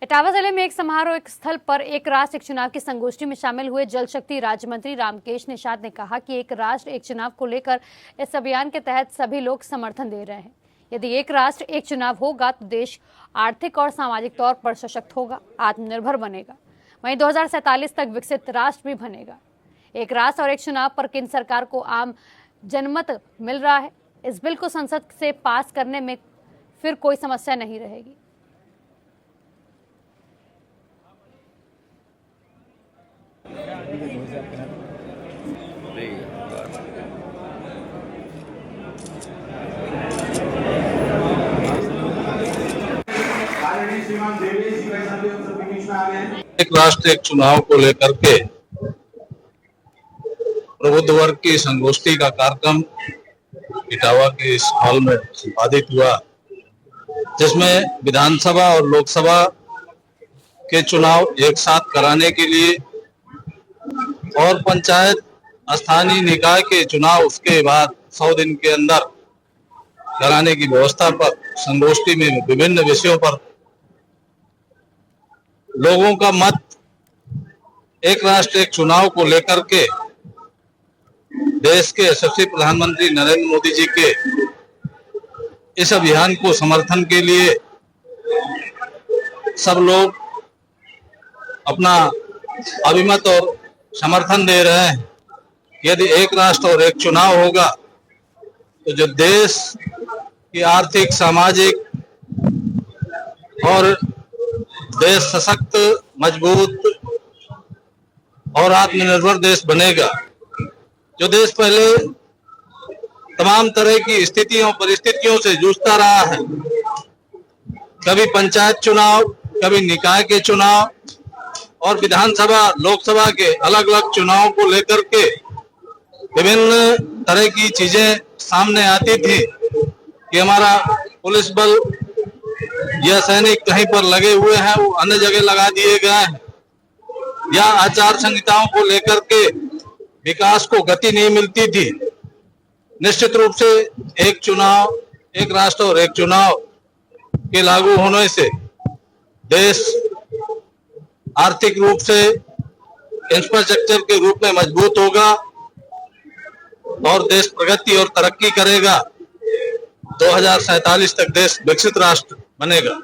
इटावा जिले में एक समारोह स्थल पर एक राष्ट्र एक चुनाव की संगोष्ठी में शामिल हुए जल शक्ति राज्य मंत्री रामकेश निषाद ने कहा कि एक राष्ट्र एक चुनाव को लेकर इस अभियान के तहत सभी लोग समर्थन दे रहे हैं। यदि एक राष्ट्र एक चुनाव होगा तो देश आर्थिक और सामाजिक तौर पर सशक्त होगा, आत्मनिर्भर बनेगा, वहीं 2047 तक विकसित राष्ट्र भी बनेगा। एक राष्ट्र और एक चुनाव पर केंद्र सरकार को आम जनमत मिल रहा है। इस बिल को संसद से पास करने में फिर कोई समस्या नहीं रहेगी। एक राष्ट्र एक चुनाव को लेकर के प्रबुद्ध वर्ग की संगोष्ठी का कार्यक्रम इटावा के इस हॉल में संपादित हुआ, जिसमें विधानसभा और लोकसभा के चुनाव एक साथ कराने के लिए और पंचायत स्थानीय निकाय के चुनाव उसके बाद 100 दिन के अंदर कराने की व्यवस्था पर संगोष्ठी में विभिन्न विषयों पर लोगों का मत एक राष्ट्र एक चुनाव को लेकर के देश के यशस्वी प्रधानमंत्री नरेंद्र मोदी जी के इस अभियान को समर्थन के लिए सब लोग अपना अभिमत और समर्थन दे रहे हैं। यदि एक राष्ट्र और एक चुनाव होगा तो जो देश की आर्थिक, सामाजिक और देश सशक्त, मजबूत और आत्मनिर्भर देश बनेगा। जो देश पहले तमाम तरह की स्थितियों परिस्थितियों से जूझता रहा है, कभी पंचायत चुनाव, कभी निकाय के चुनाव और विधानसभा लोकसभा के अलग अलग चुनावों को लेकर के विभिन्न तरह की चीजें सामने आती थी कि हमारा पुलिस बल या सैनिक कहीं पर लगे हुए हैं, वो अन्य जगह लगा दिए गए हैं, या आचार संहिताओं को लेकर के विकास को गति नहीं मिलती थी। निश्चित रूप से एक चुनाव, एक राष्ट्र और एक चुनाव के लागू होने से देश आर्थिक रूप से इंफ्रास्ट्रक्चर के रूप में मजबूत होगा और देश प्रगति और तरक्की करेगा। 2047 तक देश विकसित राष्ट्र बनेगा।